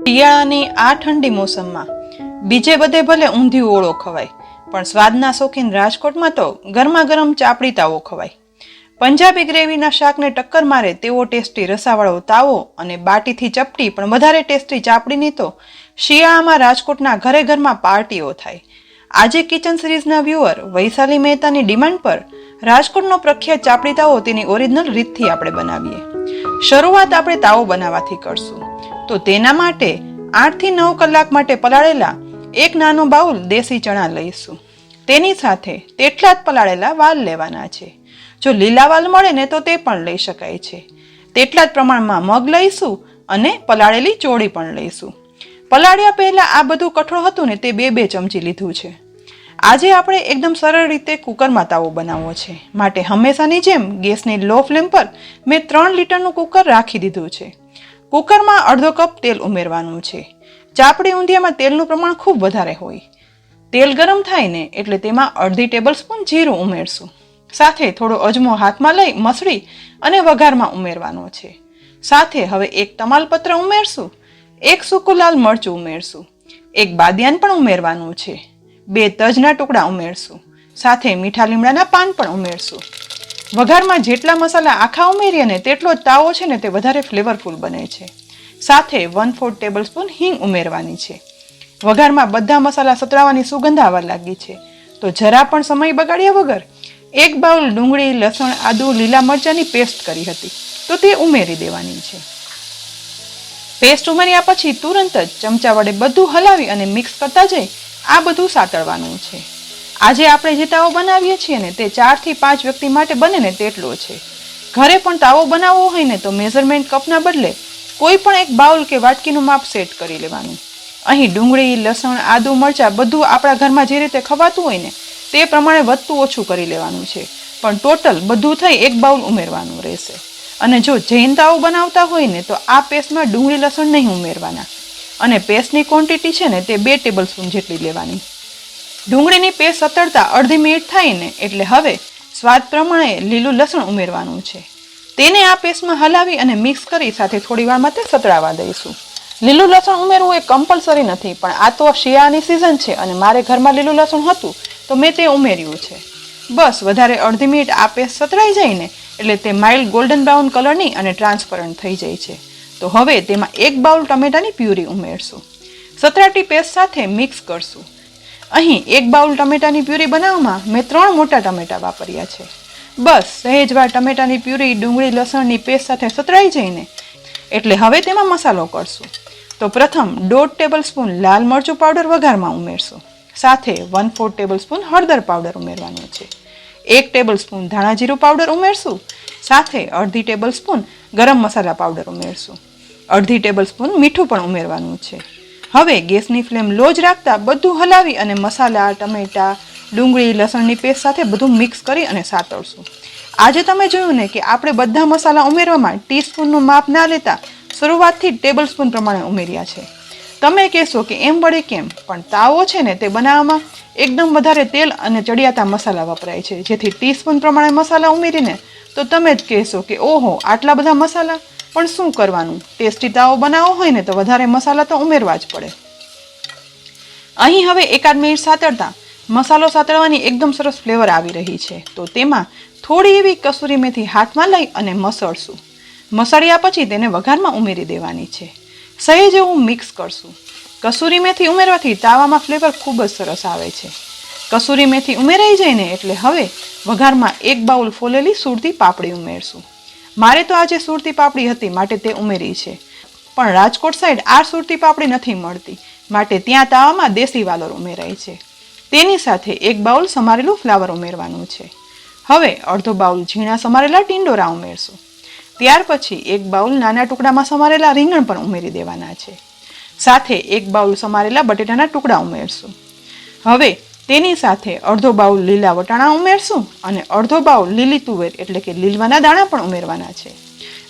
શિયાળાની આ ઠંડી મોસમમાં બીજે બધે ભલે ઊંધિયું ઓળો ખવાય, પણ સ્વાદના શોખીન રાજકોટમાં તો ગરમા ગરમ ચાપડી તાવો ખવાય. પંજાબી ગ્રેવીના શાકને ટક્કર મારે તેવો ટેસ્ટી રસાવાળો તાવો અને બાટીથી ચપટી પણ વધારે ટેસ્ટી ચાપડીની તો શિયાળામાં રાજકોટના ઘરે ઘરમાં પાર્ટીઓ થાય. આજે કિચન સિરીઝના વ્યુઅર વૈશાલી મહેતાની ડિમાન્ડ પર રાજકોટનો પ્રખ્યાત ચાપડી તાવો તેની ઓરિજિનલ રીતથી આપણે બનાવીએ. શરૂઆત આપણે તાવો બનાવવાથી કરશું, તો તેના માટે 8 થી 9 કલાક માટે પલાળેલા એક નાનો બાઉલ દેશી ચણા લઈશું. તેની સાથે તેટલા જ પલાળેલા વાલ લેવાના છે. જો લીલા વાલ મળે ને તો તે પણ લઈ શકાય છે. તેટલા જ પ્રમાણમાં મગ લઈશું અને પલાળેલી ચોળી પણ લઈશું. પલાળ્યા પહેલા આ બધું કઠોળ હતું ને તે 2 ચમચી લીધું છે. આજે આપણે એકદમ સરળ રીતે કુકરમાં તાવો બનાવવો છે, માટે હંમેશાની જેમ ગેસની લો ફ્લેમ પર મેં 3 લીટરનું કુકર રાખી દીધું છે. કુકરમાં અડધો કપ તેલ ઉમેરવાનું છે. ચાપડી ઊંધિયામાં તેલનું પ્રમાણ ખૂબ વધારે હોય. તેલ ગરમ થાય ને એટલે તેમાં અડધી ટેબલ સ્પૂન જીરું ઉમેરશું. સાથે થોડો અજમો હાથમાં લઈ મસળી અને વઘારમાં ઉમેરવાનો છે. સાથે હવે એક તમાલપત્ર ઉમેરશું, એક સૂકું લાલ મરચું ઉમેરશું, એક બાદિયાન પણ ઉમેરવાનું છે, 2 તજના ટુકડા ઉમેરશું, સાથે મીઠા લીમડાના પાન પણ ઉમેરશું. વઘારમાં જેટલા મસાલા આખા ઉમેરીએ ને તેટલો જ તાવો છે ને તે વધારે ફ્લેવરફુલ બને છે. સાથે 1/4 ટેબલ સ્પૂન હિંગ ઉમેરવાની છે. વઘારમાં બધા મસાલા સતરાવાની સુગંધ આવવા લાગી છે, તો જરા પણ સમય બગાડ્યા વગર 1 બાઉલ ડુંગળી, લસણ, આદુ, લીલા મરચાંની પેસ્ટ કરી હતી તો તે ઉમેરી દેવાની છે. પેસ્ટ ઉમેર્યા પછી તુરંત જ ચમચા વડે બધું હલાવી અને મિક્સ કરતા જઈ આ બધું સાતળવાનું છે. આજે આપણે જે તાવો બનાવીએ છીએ ને તે 4 થી 5 વ્યક્તિ માટે બને ને તેટલો છે. ઘરે પણ તાવો બનાવવો હોય ને તો મેઝરમેન્ટ કપના બદલે કોઈ પણ એક બાઉલ કે વાટકીનું માપ સેટ કરી લેવાનું. અહીં ડુંગળી, લસણ, આદુ, મરચાં બધું આપણા ઘરમાં જે રીતે ખવાતું હોય ને તે પ્રમાણે વધતું ઓછું કરી લેવાનું છે, પણ ટોટલ બધું થઈ 1 બાઉલ ઉમેરવાનું રહેશે. અને જો જૈન તાવો બનાવતા હોય ને તો આ પેસ્ટમાં ડુંગળી, લસણ નહીં ઉમેરવાના અને પેસ્ટની ક્વોન્ટિટી છે ને તે 2 ટેબલ સ્પૂન જેટલી લેવાની. ડુંગળીની પેસ્ટ સતળતા અડધી મિનિટ થાય ને એટલે હવે સ્વાદ પ્રમાણે લીલું લસણ ઉમેરવાનું છે. તેને આ પેસ્ટમાં હલાવી અને મિક્સ કરી સાથે થોડી વાર માટે સતળાવા દઈશું. લીલું લસણ ઉમેરવું એ કમ્પલસરી નથી, પણ આ તો શિયાળાની સિઝન છે અને મારે ઘરમાં લીલું લસણ હતું તો મેં તે ઉમેર્યું છે. બસ વધારે અડધી મિનિટ આ પેસ્ટ સતળાઈ જાય ને એટલે તે માઇલ્ડ ગોલ્ડન બ્રાઉન કલરની અને ટ્રાન્સપરન્ટ થઈ જાય છે. તો હવે તેમાં 1 બાઉલ ટમેટાની પ્યુરી ઉમેરશું. સતરાટી પેસ્ટ સાથે મિક્સ કરશું. અહીં 1 બાઉલ ટમેટાની પ્યુરી બનાવવામાં મેં 3 મોટા ટમેટા વાપર્યા છે. બસ સહેજવાર ટમેટાની પ્યુરી ડુંગળી લસણની પેસ્ટ સાથે સતરાઈ જઈને એટલે હવે તેમાં મસાલો કરશું. તો પ્રથમ 1/2 ટેબલ સ્પૂન લાલ મરચું પાવડર વઘારમાં ઉમેરશું. સાથે 1/4 ટેબલ સ્પૂન હળદર પાવડર ઉમેરવાનું છે. 1 ટેબલ સ્પૂન ધાણા જીરું પાવડર ઉમેરશું. સાથે અડધી ટેબલ સ્પૂન ગરમ મસાલા પાવડર ઉમેરશું. અડધી ટેબલ સ્પૂન મીઠું પણ ઉમેરવાનું છે. હવે ગેસની ફ્લેમ લો જ રાખતા બધું હલાવી અને મસાલા, ટમેટા, ડુંગળી, લસણની પેસ્ટ સાથે બધું મિક્સ કરી અને સાતળશું. આજે તમે જોયું ને કે આપણે બધા મસાલા ઉમેરવામાં ટીસ્પૂનનું માપ ના લેતા શરૂઆતથી ટેબલ સ્પૂન પ્રમાણે ઉમેર્યા છે. તમે કહેશો કે એમ વળે કેમ, પણ તાવો છે ને તે બનાવવામાં એકદમ વધારે તેલ અને ચડિયાતા મસાલા વપરાય છે, જેથી ટીસ્પૂન પ્રમાણે મસાલા ઉમેરીને તો તમે જ કહેશો કે ઓહો આટલા બધા મસાલા, પણ શું કરવાનું, ટેસ્ટી તાવો બનાવવો હોય ને તો વધારે મસાલા તો ઉમેરવા જ પડે. અહીં હવે 1 મિનિટ સાતળતા મસાલો સાતળવાની એકદમ સરસ ફ્લેવર આવી રહી છે, તો તેમાં થોડી એવી કસૂરી મેથી હાથમાં લઈ અને મસળશું. મસળ્યા પછી તેને વઘારમાં ઉમેરી દેવાની છે. સહેજ એવું મિક્સ કરશું. કસૂરી મેથી ઉમેરવાથી તાવામાં ફ્લેવર ખૂબ જ સરસ આવે છે. કસૂરી મેથી ઉમેરાઈ જાય ને એટલે હવે વઘારમાં 1 બાઉલ ફોલેલી સુરતી પાપડી ઉમેરશું. મારે તો આજે સુરતી પાપડી હતી માટે તે ઉમેરી છે, પણ રાજકોટ સાઈડ આ સુરતી પાપડી નથી મળતી માટે ત્યાં તાવામાં દેશી વાલોર ઉમેરાય છે. તેની સાથે 1 બાઉલ સમારેલું ફ્લાવર ઉમેરવાનું છે. હવે અડધો બાઉલ ઝીણા સમારેલા ટીંડોરા ઉમેરશું. ત્યાર પછી 1 બાઉલ નાના ટુકડામાં સમારેલા રીંગણ પણ ઉમેરી દેવાના છે. સાથે 1 બાઉલ સમારેલા બટેટાના ટુકડા ઉમેરશું. હવે તેની સાથે અડધો બાઉલ લીલા વટાણા ઉમેરશું અને અડધો બાઉલ લીલી તુવેર એટલે કે લીલવાના દાણા પણ ઉમેરવાના છે.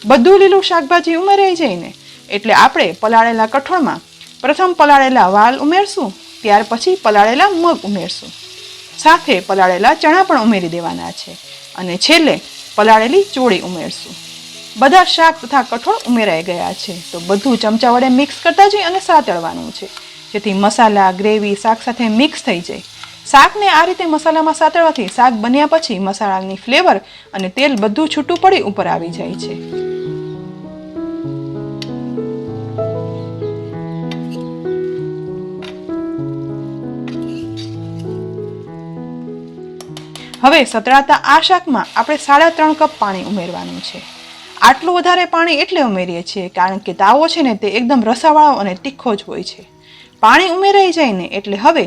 બધું લીલું શાકભાજી ઉમેરાઈ જાય ને એટલે આપણે પલાળેલા કઠોળમાં પ્રથમ પલાળેલા વાલ ઉમેરશું, ત્યાર પછી પલાળેલા મગ ઉમેરશું. સાથે પલાળેલા ચણા પણ ઉમેરી દેવાના છે અને છેલ્લે પલાળેલી ચોળી ઉમેરશું. બધા શાક તથા કઠોળ ઉમેરાઈ ગયા છે. તો બધું ચમચા વડે મિક્સ કરતા જઈ અને સાતળવાનું છે, જેથી મસાલા ગ્રેવી શાક સાથે મિક્સ થઈ જાય. શાકને આ રીતે મસાલામાં સાતળવાથી શાક બન્યા પછી મસાલાની ફ્લેવર અને તેલ બધું છૂટું પડી ઉપર આવી જાય છે. હવે સતળાતા આ શાકમાં આપણે 3.5 કપ પાણી ઉમેરવાનું છે. આટલું વધારે પાણી એટલે ઉમેરીએ છીએ કારણ કે તાવો છે ને તે એકદમ રસાવાળો અને તીખો જ હોય છે. પાણી ઉમેરાઈ જાય ને એટલે હવે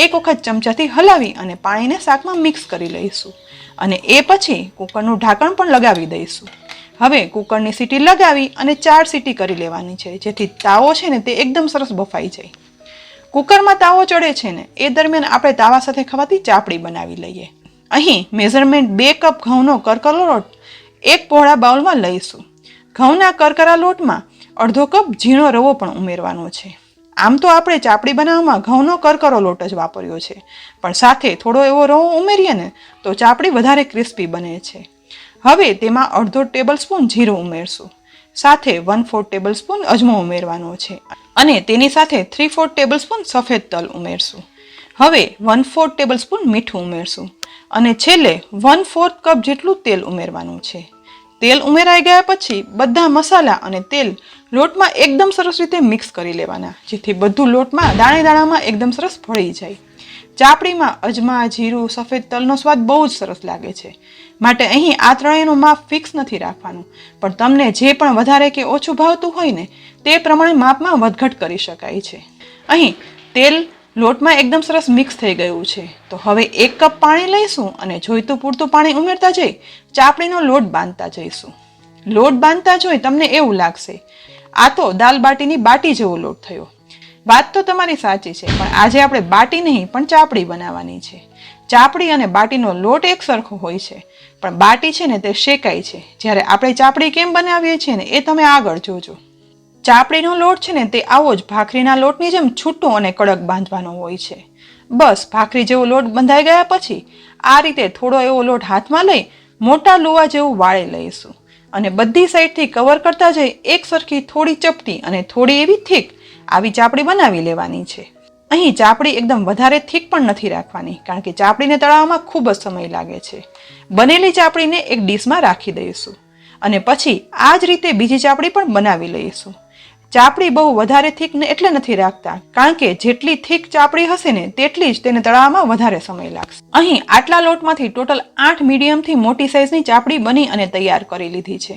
એક વખત ચમચાથી હલાવી અને પાણીને શાકમાં મિક્સ કરી લઈશું અને એ પછી કુકરનું ઢાંકણ પણ લગાવી દઈશું. હવે કુકરની સીટી લગાવી અને 4 સીટી કરી લેવાની છે, જેથી તાવો છે ને તે એકદમ સરસ બફાઈ જાય. કુકરમાં તાવો ચડે છે ને એ દરમિયાન આપણે તાવા સાથે ખવાતી ચાપડી બનાવી લઈએ. અહીં મેઝરમેન્ટ 2 કપ ઘઉંનો કરકરો લોટ એક પહોળા બાઉલમાં લઈશું. ઘઉંના કરકરા લોટમાં અડધો કપ ઝીણો રવો પણ ઉમેરવાનો છે. આમ તો આપણે ચાપડી બનાવવામાં ઘઉંનો કરકરો લોટ જ વાપર્યો છે, પણ સાથે થોડો એવો રવો ઉમેરીએ ને તો ચાપડી વધારે ક્રિસ્પી બને છે. હવે તેમાં અડધો ટેબલ સ્પૂન જીરું ઉમેરશું, સાથે 1/4 ટેબલ સ્પૂન અજમો ઉમેરવાનો છે અને તેની સાથે 3/4 ટેબલ સ્પૂન સફેદ તલ ઉમેરશું. હવે 1/4 ટેબલ સ્પૂન મીઠું ઉમેરશું અને છેલ્લે 1/4 કપ જેટલું તેલ ઉમેરવાનું છે. તેલ ઉમેરાઈ ગયા પછી બધા મસાલા અને તેલ લોટમાં એકદમ સરસ રીતે મિક્સ કરી લેવાના, જેથી બધું લોટમાં દાણે દાણામાં એકદમ સરસ ભળી જાય. ચાપડીમાં અજમા, જીરું, સફેદ તલનો સ્વાદ બહુ જ સરસ લાગે છે, માટે અહીં આ ત્રણેયનું માપ ફિક્સ નથી રાખવાનું, પણ તમને જે પણ વધારે કે ઓછું ભાવતું હોય ને તે પ્રમાણે માપમાં વધઘટ કરી શકાય છે. અહીં તેલ લોટમાં એકદમ સરસ મિક્સ થઈ ગયું છે. તો હવે 1 કપ પાણી લઈશું અને જોઈતું પૂરતું પાણી ઉમેરતા જઈ ચાપડીનો લોટ બાંધતા જઈશું. લોટ બાંધતા જોઈ તમને એવું લાગશે આ તો દાલ બાટીની બાટી જેવો લોટ થયો. વાત તો તમારી સાચી છે, પણ આજે આપણે બાટી નહીં પણ ચાપડી બનાવવાની છે. ચાપડી અને બાટીનો લોટ એક સરખો હોય છે, પણ બાટી છે ને તે શેકાય છે, જ્યારે આપણે ચાપડી કેમ બનાવીએ છીએ ને એ તમે આગળ જોજો. ચાપડીનો લોટ છે ને તે આવો જ ભાખરીના લોટની જેમ છૂટો અને કડક બાંધવાનો હોય છે. બસ ભાખરી જેવો લોટ બંધાઈ ગયા પછી આ રીતે થોડો એવો લોટ હાથમાં લઈ મોટા લુવા જેવું વાળી લઈશું અને બધી સાઈડથી કવર કરતા જઈ એક સરખી થોડી ચપટી અને થોડી એવી થીક આવી ચાપડી બનાવી લેવાની છે. અહીં ચાપડી એકદમ વધારે થીક પણ નથી રાખવાની, કારણ કે ચાપડીને તળાવવામાં ખૂબ જ સમય લાગે છે. બનેલી ચાપડીને એક ડીશમાં રાખી દઈશું અને પછી આ જ રીતે બીજી ચાપડી પણ બનાવી લઈશું. ચાપડી બહુ વધારે થીક ને એટલે નથી રાખતા, કારણ કે જેટલી થીક ચાપડી હશે ને તેટલી જ તેને તળાવવામાં વધારે સમય લાગશે. અહીં આટલા લોટમાંથી ટોટલ 8 મીડિયમથી મોટી સાઇઝની ચાપડી બની અને તૈયાર કરી લીધી છે.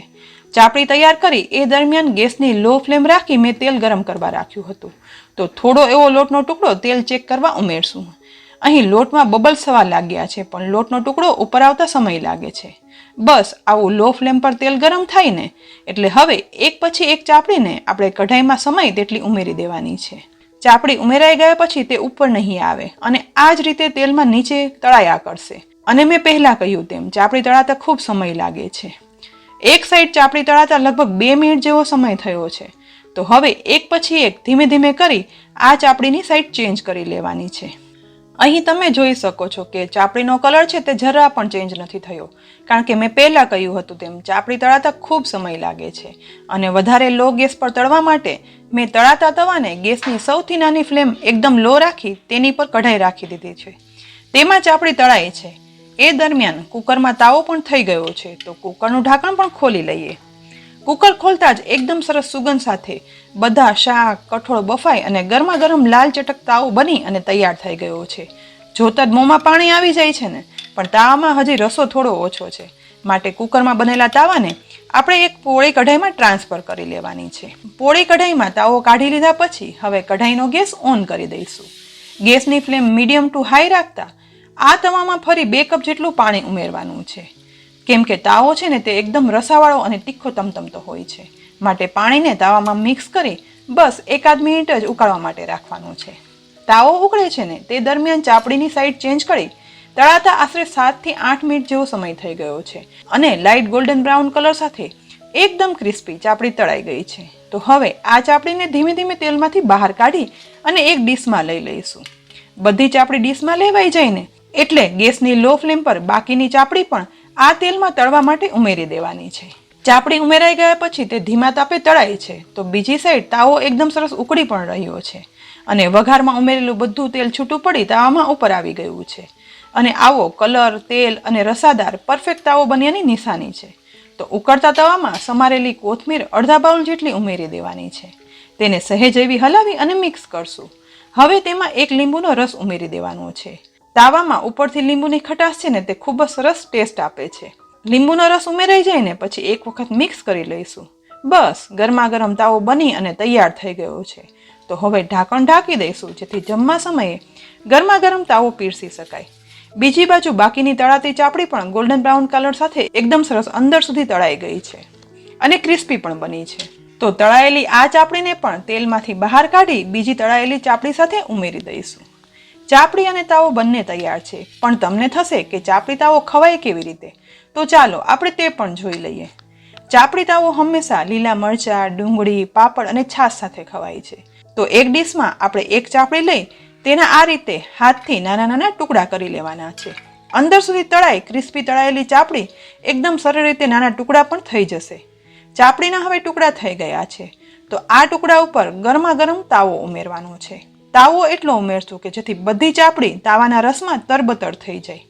ચાપડી તૈયાર કરી એ દરમિયાન ગેસની લો ફ્લેમ રાખી મેં તેલ ગરમ કરવા રાખ્યું હતું. તો થોડો એવો લોટનો ટુકડો તેલ ચેક કરવા ઉમેરશું. અહીં લોટમાં બબલ્સ થવા લાગ્યા છે, પણ લોટનો ટુકડો ઉપર આવતા સમય લાગે છે. બસ આવું લો ફ્લેમ પર તેલ ગરમ થાય ને એટલે હવે એક પછી એક ચાપડીને આપણે કઢાઈમાં સમાય તેટલી ઉમેરી દેવાની છે. ચાપડી ઉમેરાઈ ગયા પછી તે ઉપર નહીં આવે અને આ જ રીતે તેલમાં નીચે તળાયા કરશે. અને મેં પહેલા કહ્યું તેમ ચાપડી તળાતા ખૂબ સમય લાગે છે. એક સાઈડ ચાપડી તળાતા લગભગ 2 મિનિટ જેવો સમય થયો છે. તો હવે એક પછી એક ધીમે ધીમે કરી આ ચાપડીની સાઈડ ચેન્જ કરી લેવાની છે. અહીં તમે જોઈ શકો છો કે ચાપડીનો કલર છે તે જરા પણ ચેન્જ નથી થયો, કારણ કે મેં પહેલાં કહ્યું હતું તેમ ચાપડી તળાતા ખૂબ સમય લાગે છે અને વધારે લો ગેસ પર તળવા માટે મેં તળાતા તવાને ગેસની સૌથી નાની ફ્લેમ એકદમ લો રાખી તેની પર કઢાઈ રાખી દીધી છે. તેમાં ચાપડી તળાય છે. એ દરમિયાન કુકરમાં તાવો પણ થઈ ગયો છે, તો કુકરનું ઢાંકણ પણ ખોલી લઈએ. કુકર ખોલતા જ એકદમ સરસ સુગંધ સાથે બધા શાક કઠોળ બફાઈ અને ગરમા ગરમ લાલ ચટક તાવો બની અને તૈયાર થઈ ગયો છે. જોતા જ મોંમાં પાણી આવી જાય છે ને, પણ તાવામાં હજી રસો થોડો ઓછો છે, માટે કુકરમાં બનેલા તાવાને આપણે એક પોળી કઢાઈમાં ટ્રાન્સફર કરી લેવાની છે. પોળી કઢાઈમાં તાવો કાઢી લીધા પછી હવે કઢાઈનો ગેસ ઓન કરી દઈશું. ગેસની ફ્લેમ મીડિયમ ટુ હાઈ રાખતા આ તવામાં ફરી 2 કપ જેટલું પાણી ઉમેરવાનું છે, કેમ કે તાવો છે ને તે એકદમ રસાવાળો અને તીખો તમતમતો હોય છે, માટે પાણીને તાવામાં મિક્સ કરી બસ 1-8 મિનિટ જ ઉકાળવા માટે રાખવાનું છે. તાવો ઉકળે છે ને તે દરમિયાન ચાપડીની સાઈડ ચેન્જ કરી તળાતા આશરે 7 થી 8 મિનિટ જેવો સમય થઈ ગયો છે અને લાઇટ ગોલ્ડન બ્રાઉન કલર સાથે એકદમ ક્રિસ્પી ચાપડી તળાઈ ગઈ છે. તો હવે આ ચાપડીને ધીમે ધીમે તેલમાંથી બહાર કાઢી અને એક ડીશમાં લઈ લઈશું. બધી ચાપડી ડીશમાં લેવાઈ જાય ને એટલે ગેસની લો ફ્લેમ પર બાકીની ચાપડી પણ આ તેલમાં તળવા માટે ઉમેરી દેવાની છે. ચાપડી ઉમેરાઈ ગયા પછી તે ધીમા તાપે તળાય છે તો બીજી સાઈડ તાવો એકદમ સરસ ઉકળી પણ રહ્યો છે અને વઘારમાં ઉમેરેલું બધું તેલ છૂટું પડી તાવામાં ઉપર આવી ગયું છે અને આવો કલર, તેલ અને રસાદાર પરફેક્ટ તાવો બન્યાની નિશાની છે. તો ઉકળતા તવામાં સમારેલી કોથમીર અડધા બાઉલ જેટલી ઉમેરી દેવાની છે. તેને સહેજ એવી હલાવી અને મિક્સ કરશું. હવે તેમાં 1 લીંબુનો રસ ઉમેરી દેવાનો છે. તાવામાં ઉપરથી લીંબુની ખટાશ છે ને તે ખૂબ જ સરસ ટેસ્ટ આપે છે. લીંબુનો રસ ઉમેરાઈ જાય ને પછી એક વખત મિક્સ કરી લઈશું. બસ ગરમા ગરમ તાવો બની અને તૈયાર થઈ ગયો છે. તો હવે ઢાંકણ ઢાંકી દઈશું જેથી જમવા સમયે ગરમા ગરમ તાવો પીરસી શકાય. બીજી બાજુ બાકીની તળાતી ચાપડી પણ ગોલ્ડન બ્રાઉન કલર સાથે એકદમ સરસ અંદર સુધી તળાઈ ગઈ છે અને ક્રિસ્પી પણ બની છે. તો તળાયેલી આ ચાપડીને પણ તેલમાંથી બહાર કાઢી બીજી તળાયેલી ચાપડી સાથે ઉમેરી દઈશું. ચાપડી અને તાવો બંને તૈયાર છે, પણ તમને થશે કે ચાપડી તાવો ખવાય કેવી રીતે? તો ચાલો આપણે તે પણ જોઈ લઈએ. ચાપડી તાવો હંમેશા લીલા મરચાં, ડુંગળી, પાપડ અને છાશ સાથે ખવાય છે. તો એક ડીશમાં આપણે એક ચાપડી લઈ તેના આ રીતે હાથથી નાના નાના ટુકડા કરી લેવાના છે. અંદર સુધી તળાઈ ક્રિસ્પી તળાયેલી ચાપડી એકદમ સરળ રીતે નાના ટુકડા પણ થઈ જશે. ચાપડીના હવે ટુકડા થઈ ગયા છે. તો આ ટુકડા ઉપર ગરમા ગરમ તાવો ઉમેરવાનો છે. તાવો એટલો ઉમેરશું કે જેથી બધી ચાપડી તાવાના રસમાં તરબતર થઈ જાય.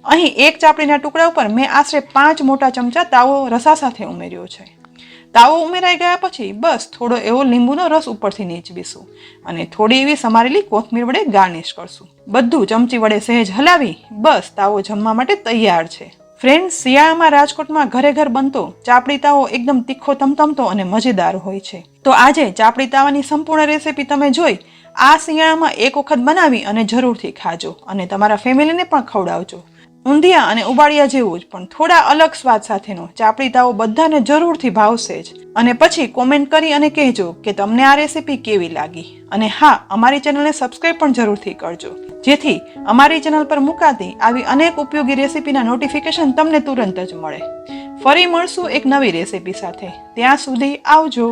અહીં એક ચાપડીના ટુકડા ઉપર મેં આશરે 5 મોટા ચમચા તાવો રસા સાથે ઉમેર્યો છે. તાવો ઉમેરાઈ ગયા પછી બસ થોડો એવો લીંબુનો રસ ઉપરથી નીચવીશું અને થોડી એવી સમારેલી કોથમીર વડે ગાર્નિશ કરશું. બધું ચમચી વડે સહેજ હલાવી બસ તાવો જમવા માટે તૈયાર છે. ફ્રેન્ડ્સ, શિયાળામાં રાજકોટમાં ઘરે ઘર બનતો ચાપડી તાવો એકદમ તીખો તમતમતો અને મજેદાર હોય છે. તો આજે ચાપડી તાવાની સંપૂર્ણ રેસીપી તમે જોઈ. આ શિયાળામાં એક વખત બનાવી અને જરૂરથી ખાજો અને તમારા ફેમિલીને પણ ખવડાવજો. ઊંધિયા અને ઉબાડિયા જેવું જ પણ થોડા અલગ સ્વાદ સાથેનો ચાપડી તાવો બધાને જરૂરથી ભાવશે જ. અને પછી કોમેન્ટ કરી અને કહેજો કે તમને આ રેસીપી કેવી લાગી. અને હા, અમારી ચેનલને સબસ્ક્રાઈબ પણ જરૂરથી કરજો જેથી અમારી ચેનલ પર મુકાતી આવી અનેક ઉપયોગી રેસીપીના નોટિફિકેશન તમને તુરંત જ મળે. ફરી મળશું એક નવી રેસીપી સાથે. ત્યાં સુધી આવજો.